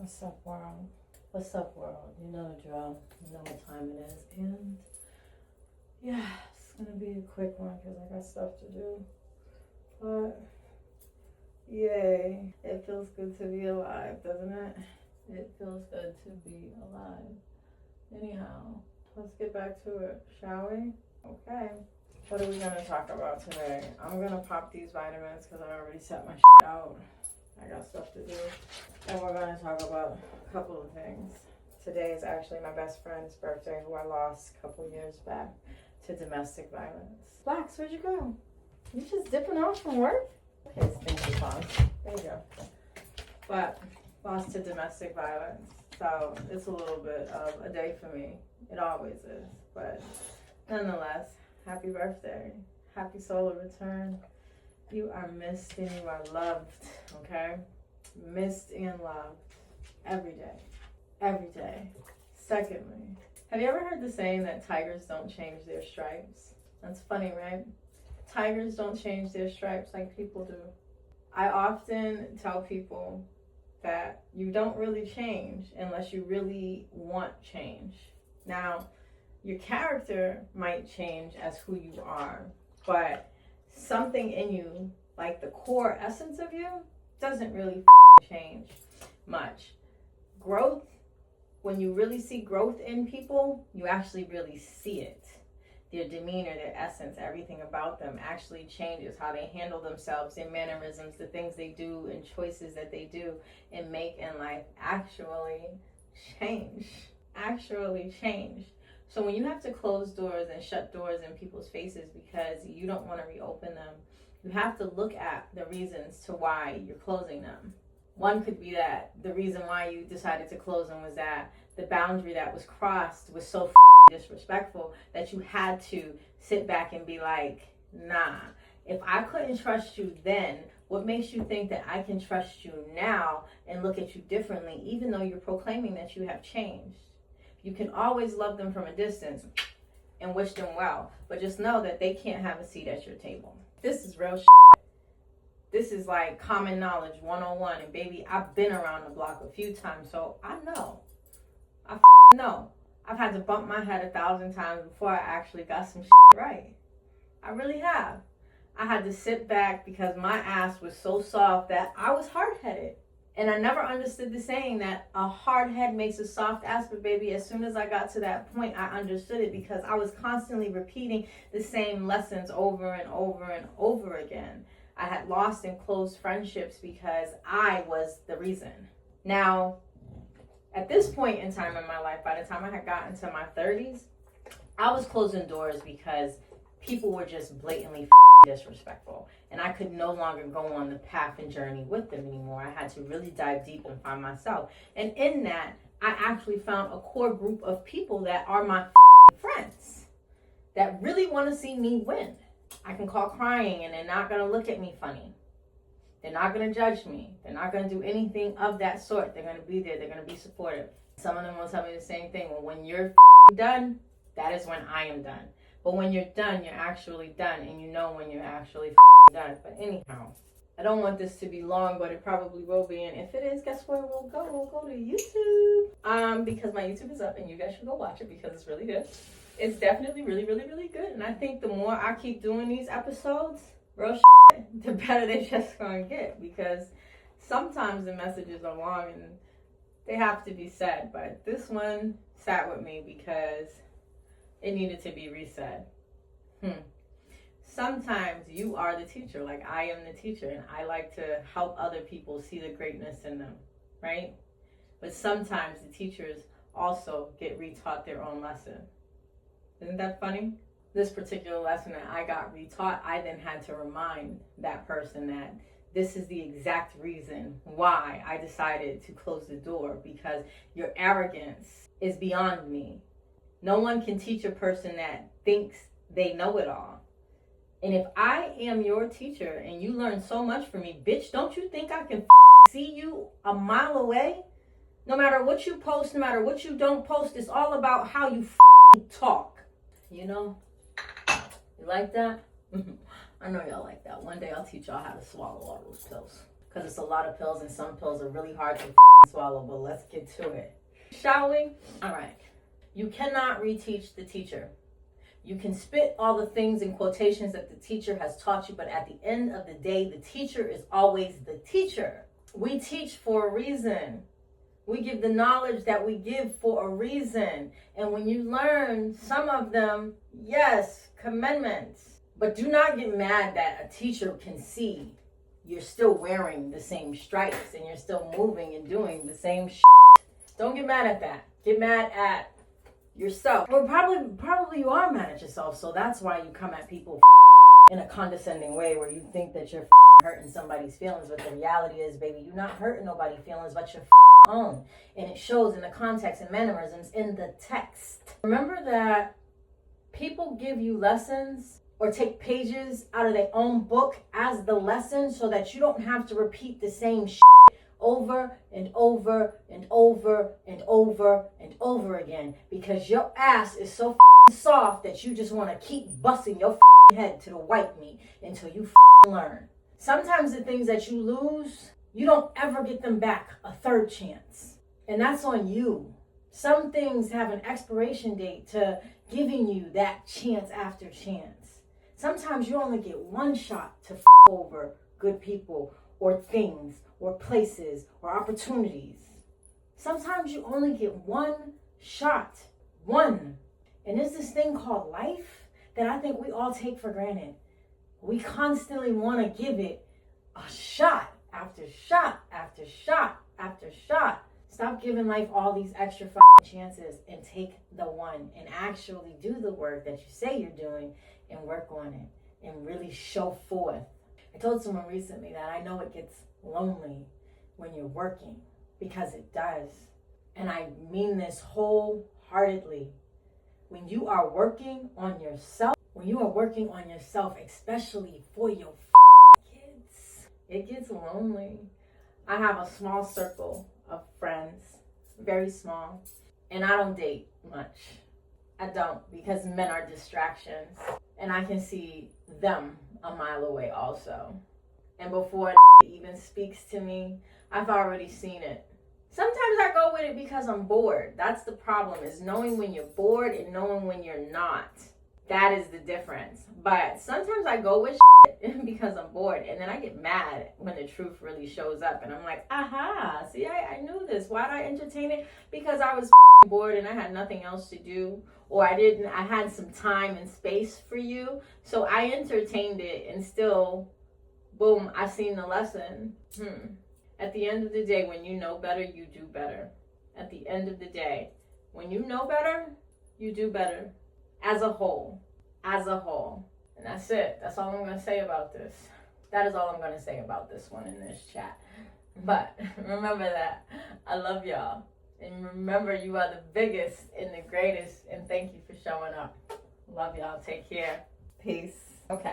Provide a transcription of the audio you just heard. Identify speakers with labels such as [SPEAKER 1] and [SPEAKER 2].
[SPEAKER 1] What's up, world? What's up, world? You know the drill. You know what time it is. And yeah, it's gonna be a quick one because I got stuff to do. But yay, it feels good to be alive, doesn't it? It feels good to be alive. Anyhow, let's get back to it, shall we? Okay. What are we gonna talk about today? I'm gonna pop these vitamins because I already set my out. I got stuff to do. And we're gonna talk about a couple of things. Today is actually my best friend's birthday, who I lost a couple years back to domestic violence. Flax, where'd you go? You just dipping off from work? Okay, thank you, Boss. There you go. But lost to domestic violence. So it's a little bit of a day for me. It always is. But nonetheless, happy birthday. Happy solar return. You are missed and you are loved, okay? Missed and loved every day. Every day. Secondly, have you ever heard the saying that tigers don't change their stripes? That's funny, right? Tigers don't change their stripes like people do. I often tell people that you don't really change unless you really want change. Now, your character might change as who you are, but something in you, like the core essence of you, doesn't really change much. Growth, when you really see growth in people, you actually really see it. Their demeanor, their essence, everything about them actually changes. How they handle themselves, their mannerisms, the things they do and choices that they do and make in life actually change. Actually change. So when you have to close doors and shut doors in people's faces because you don't want to reopen them, you have to look at the reasons to why you're closing them. One could be that the reason why you decided to close them was that the boundary that was crossed was so disrespectful that you had to sit back and be like, nah, if I couldn't trust you then, what makes you think that I can trust you now and look at you differently, even though you're proclaiming that you have changed? You can always love them from a distance and wish them well, but just know that they can't have a seat at your table. This is real shit. This is like common knowledge 101. And baby, I've been around the block a few times, so I know. I know. I've had to bump my head 1,000 times before I actually got some shit right. I really have. I had to sit back because my ass was so soft that I was hard-headed. And I never understood the saying that a hard head makes a soft ass, but baby, as soon as I got to that point, I understood it because I was constantly repeating the same lessons over and over and over again. I had lost and closed friendships because I was the reason. Now, at this point in time in my life, by the time I had gotten to my 30s, I was closing doors because people were just blatantly disrespectful, and I could no longer go on the path and journey with them anymore. I had to really dive deep and find myself, and in that I actually found a core group of people that are my friends that really want to see me win. I can call crying and they're not going to look at me funny. They're not going to judge me. They're not going to do anything of that sort. They're going to be there. They're going to be supportive. Some of them will tell me the same thing. Well, when you're done, that is when I am done. But when you're done, you're actually done, and you know when you're actually done. But anyhow, I don't want this to be long, but it probably will be. And if it is, guess where we'll go? We'll go to YouTube. Because my YouTube is up, and you guys should go watch it because it's really good. It's definitely really, really, really good. And I think the more I keep doing these episodes, real the better they just gonna get. Because sometimes the messages are long and they have to be said. But this one sat with me because it needed to be resaid. Sometimes you are the teacher, like I am the teacher, and I like to help other people see the greatness in them, right? But sometimes the teachers also get retaught their own lesson. Isn't that funny? This particular lesson that I got retaught, I then had to remind that person that this is the exact reason why I decided to close the door, because your arrogance is beyond me. No one can teach a person that thinks they know it all. And if I am your teacher and you learn so much from me, bitch, don't you think I can see you a mile away? No matter what you post, no matter what you don't post, it's all about how you talk. You know? You like that? I know y'all like that. One day I'll teach y'all how to swallow all those pills. because it's a lot of pills and some pills are really hard to swallow, but let's get to it. Shall we? All right. You cannot reteach the teacher. You can spit all the things in quotations that the teacher has taught you, but at the end of the day, the teacher is always the teacher. We teach for a reason. We give the knowledge that we give for a reason. And when you learn some of them, yes, commandments. But do not get mad that a teacher can see you're still wearing the same stripes and you're still moving and doing the same shit. Don't get mad at that. Get mad at yourself. Or probably you are mad at yourself, so that's why you come at people in a condescending way where you think that you're hurting somebody's feelings, but the reality is, baby, you're not hurting nobody's feelings but your own. And it shows in the context and mannerisms in the text. Remember that people give you lessons or take pages out of their own book as the lesson so that you don't have to repeat the same shit over and over and over and over and over again, because your ass is so soft that you just want to keep busting your head to the white meat until you learn. Sometimes the things that you lose, you don't ever get them back a third chance. And that's on you. Some things have an expiration date to giving you that chance after chance. Sometimes you only get one shot to over good people or things or places or opportunities. Sometimes you only get one shot. One. And there's this thing called life that I think we all take for granted. We constantly want to give it a shot after shot after shot after shot. Stop giving life all these extra chances and take the one and actually do the work that you say you're doing and work on it and really show forth. I told someone recently that I know it gets lonely when you're working, because it does. And I mean this wholeheartedly. When you are working on yourself, especially for your kids, it gets lonely. I have a small circle of friends, very small, and I don't date much. I don't, because men are distractions, and I can see them a mile away also. And before it even speaks to me, I've already seen it. Sometimes I go with it because I'm bored. That's the problem, is knowing when you're bored and knowing when you're not. That is the difference. But sometimes I go with because I'm bored, and then I get mad when the truth really shows up, and I'm like, aha, see, I knew this. Why did I entertain it? Because I was bored and I had nothing else to do, or I had some time and space for you, so I entertained it, and still, boom, I seen the lesson. At the end of the day, when you know better, you do better. At the end of the day, when you know better, you do better. As a whole. And that's it. That's all I'm going to say about this. That is all I'm going to say about this one in this chat. But remember that I love y'all. And remember, you are the biggest and the greatest. And thank you for showing up. Love y'all. Take care. Peace. Okay.